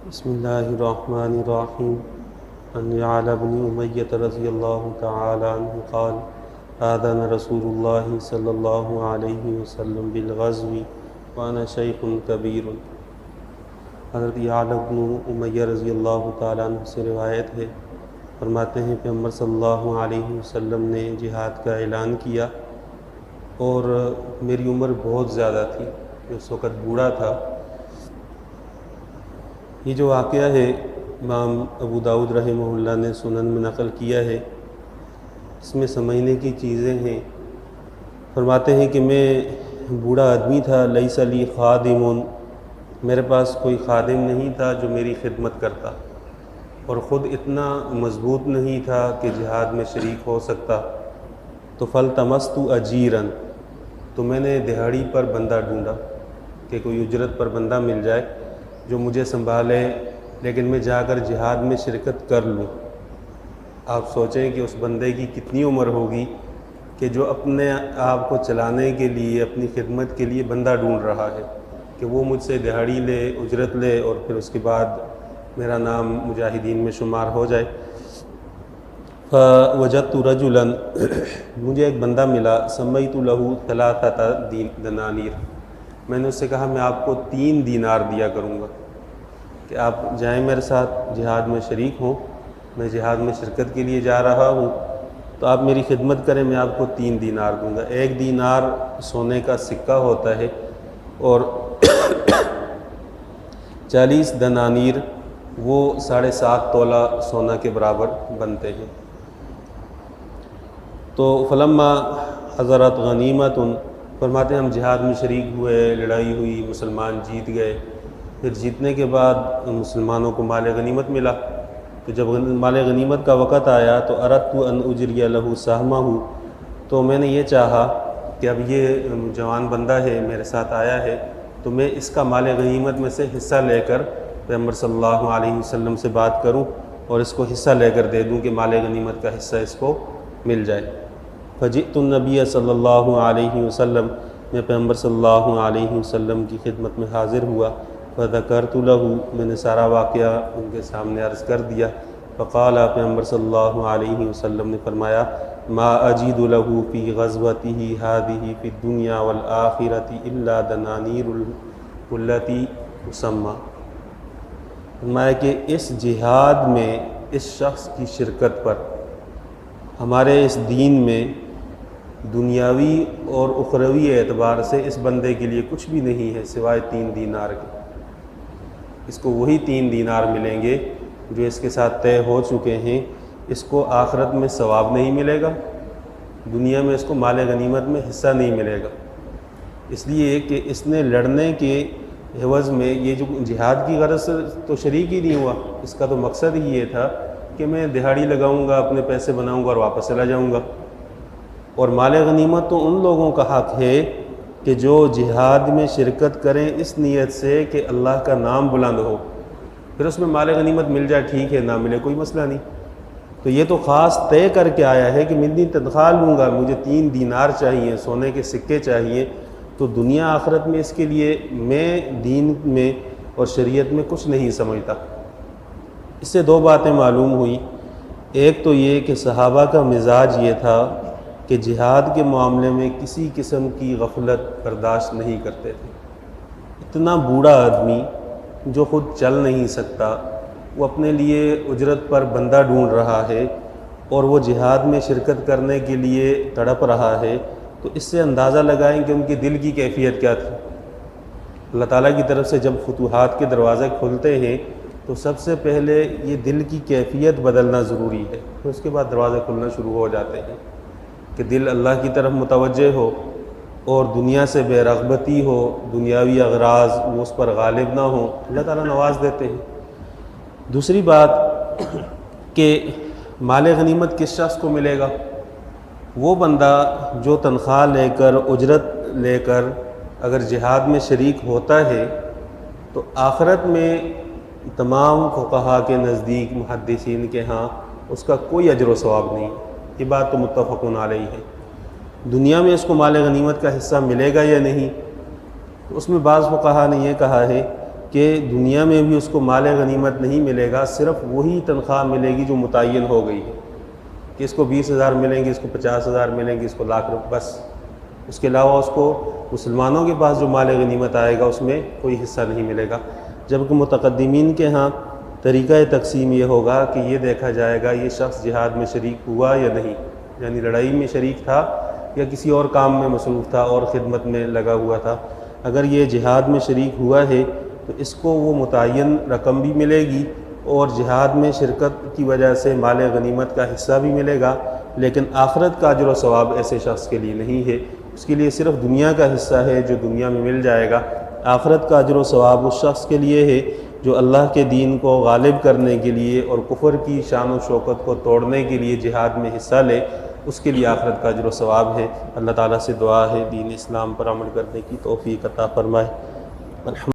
بسم اللہ الرحمن الرحیم عن یعلا بن امیۃ رضی اللہ تعالی عنہ قال آذن رسول اللہ صلی اللہ علیہ وسلم بالغزو وانا شیخ کبیر۔ حضرت یعلا بن امیہ رضی اللہ تعالی عنہ سے روایت ہے، فرماتے ہیں پیغمبر صلی اللہ علیہ وسلم نے جہاد کا اعلان کیا اور میری عمر بہت زیادہ تھی، اس وقت بوڑھا تھا۔ یہ جو واقعہ ہے امام ابو داؤد رحمہ اللہ نے سنن میں نقل کیا ہے، اس میں سمجھنے کی چیزیں ہیں۔ فرماتے ہیں کہ میں بوڑھا آدمی تھا، لیس لی خادم، میرے پاس کوئی خادم نہیں تھا جو میری خدمت کرتا، اور خود اتنا مضبوط نہیں تھا کہ جہاد میں شریک ہو سکتا۔ تو فالتمست اجیرا، تو میں نے دہاڑی پر بندہ ڈھونڈا کہ کوئی اجرت پر بندہ مل جائے جو مجھے سنبھالے، لیکن میں جا کر جہاد میں شرکت کر لوں۔ آپ سوچیں کہ اس بندے کی کتنی عمر ہوگی کہ جو اپنے آپ کو چلانے کے لیے، اپنی خدمت کے لیے بندہ ڈھونڈ رہا ہے کہ وہ مجھ سے دہاڑی لے، اجرت لے، اور پھر اس کے بعد میرا نام مجاہدین میں شمار ہو جائے۔ فوجدت رجلا، مجھے ایک بندہ ملا، سمیت له 3 دنانیر، میں نے اس سے کہا میں آپ کو 3 دینار دیا کروں گا کہ آپ جائیں میرے ساتھ، جہاد میں شریک ہوں، میں جہاد میں شرکت کے لیے جا رہا ہوں، تو آپ میری خدمت کریں، میں آپ کو 3 دینار دوں گا۔ 1 دینار سونے کا سکہ ہوتا ہے، اور 40 دنانیر وہ 7.5 تولہ سونا کے برابر بنتے ہیں۔ تو فلما حضرت غنیمت، فرماتے ہیں ہم جہاد میں شریک ہوئے، لڑائی ہوئی، مسلمان جیت گئے، پھر جیتنے کے بعد مسلمانوں کو مال غنیمت ملا۔ تو جب مال غنیمت کا وقت آیا تو اردت ان اجری له سہمہ، تو میں نے یہ چاہا کہ اب یہ جوان بندہ ہے میرے ساتھ آیا ہے، تو میں اس کا مال غنیمت میں سے حصہ لے کر پیغمبر صلی اللہ علیہ وسلم سے بات کروں اور اس کو حصہ لے کر دے دوں کہ مال غنیمت کا حصہ اس کو مل جائے۔ فجئت النبی صلی اللہ علیہ وسلم، میں پیغمبر صلی اللہ علیہ وسلم کی خدمت میں حاضر ہوا۔ فذکرت له، میں نے سارا واقعہ ان کے سامنے عرض کر دیا۔ فقال، پیغمبر صلی اللہ علیہ وسلم نے فرمایا، ما اجید له فی غزوته هذه فی الدنیا والآخرة الا دنانیر التی تسمى، فرمایا کہ اس جہاد میں، اس شخص کی شرکت پر، ہمارے اس دین میں دنیاوی اور اخروی اعتبار سے اس بندے کے لیے کچھ بھی نہیں ہے سوائے 3 دینار کے۔ اس کو وہی 3 دینار ملیں گے جو اس کے ساتھ طے ہو چکے ہیں۔ اس کو آخرت میں ثواب نہیں ملے گا، دنیا میں اس کو مال غنیمت میں حصہ نہیں ملے گا، اس لیے کہ اس نے لڑنے کے عوض میں، یہ جو جہاد کی غرض سے تو شریک ہی نہیں ہوا، اس کا تو مقصد ہی یہ تھا کہ میں دہاڑی لگاؤں گا، اپنے پیسے بناؤں گا اور واپس چلا جاؤں گا۔ اور مال غنیمت تو ان لوگوں کا حق ہے کہ جو جہاد میں شرکت کریں اس نیت سے کہ اللہ کا نام بلند ہو، پھر اس میں مال غنیمت مل جائے ٹھیک ہے، نہ ملے کوئی مسئلہ نہیں۔ تو یہ تو خاص طے کر کے آیا ہے کہ میں اتنی تنخواہ لوں گا، مجھے 3 دینار چاہیے، سونے کے سکے چاہیے، تو دنیا آخرت میں اس کے لیے میں دین میں اور شریعت میں کچھ نہیں سمجھتا۔ اس سے 2 باتیں معلوم ہوئیں۔ ایک تو یہ کہ صحابہ کا مزاج یہ تھا کہ جہاد کے معاملے میں کسی قسم کی غفلت برداشت نہیں کرتے تھے۔ اتنا بوڑھا آدمی جو خود چل نہیں سکتا، وہ اپنے لیے اجرت پر بندہ ڈھونڈ رہا ہے اور وہ جہاد میں شرکت کرنے کے لیے تڑپ رہا ہے، تو اس سے اندازہ لگائیں کہ ان کے دل کی کیفیت کیا تھی۔ اللہ تعالیٰ کی طرف سے جب فتوحات کے دروازے کھلتے ہیں تو سب سے پہلے یہ دل کی کیفیت بدلنا ضروری ہے، پھر اس کے بعد دروازے کھلنا شروع ہو جاتے ہیں کہ دل اللہ کی طرف متوجہ ہو اور دنیا سے بے رغبتی ہو، دنیاوی اغراض وہ اس پر غالب نہ ہوں، اللہ تعالیٰ نواز دیتے ہیں۔ دوسری بات کہ مال غنیمت کس شخص کو ملے گا؟ وہ بندہ جو تنخواہ لے کر، اجرت لے کر اگر جہاد میں شریک ہوتا ہے تو آخرت میں تمام فقہا کے نزدیک، محدثین کے ہاں، اس کا کوئی اجر و ثواب نہیں۔ یہ بات تو متفقون علیہ ہے۔ دنیا میں اس کو مال غنیمت کا حصہ ملے گا یا نہیں، تو اس میں بعض فقہا نے یہ کہا ہے کہ دنیا میں بھی اس کو مال غنیمت نہیں ملے گا، صرف وہی تنخواہ ملے گی جو متعین ہو گئی ہے کہ اس کو 20,000 ملیں گے، اس کو 50,000 ملیں گے، اس کو لاکھ روپے، بس اس کے علاوہ اس کو مسلمانوں کے پاس جو مال غنیمت آئے گا اس میں کوئی حصہ نہیں ملے گا۔ جبکہ متقدمین کے ہاں طریقہ تقسیم یہ ہوگا کہ یہ دیکھا جائے گا یہ شخص جہاد میں شریک ہوا یا نہیں، یعنی لڑائی میں شریک تھا یا کسی اور کام میں مصروف تھا اور خدمت میں لگا ہوا تھا۔ اگر یہ جہاد میں شریک ہوا ہے تو اس کو وہ متعین رقم بھی ملے گی اور جہاد میں شرکت کی وجہ سے مال غنیمت کا حصہ بھی ملے گا، لیکن آخرت کا اجر و ثواب ایسے شخص کے لیے نہیں ہے، اس کے لیے صرف دنیا کا حصہ ہے جو دنیا میں مل جائے گا۔ آخرت کا اجر و ثواب اس شخص کے لیے ہے جو اللہ کے دین کو غالب کرنے کے لیے اور کفر کی شان و شوکت کو توڑنے کے لیے جہاد میں حصہ لے، اس کے لیے آخرت کا اجر و ثواب ہے۔ اللہ تعالیٰ سے دعا ہے دین اسلام پر عمل کرنے کی توفیق عطا فرمائے۔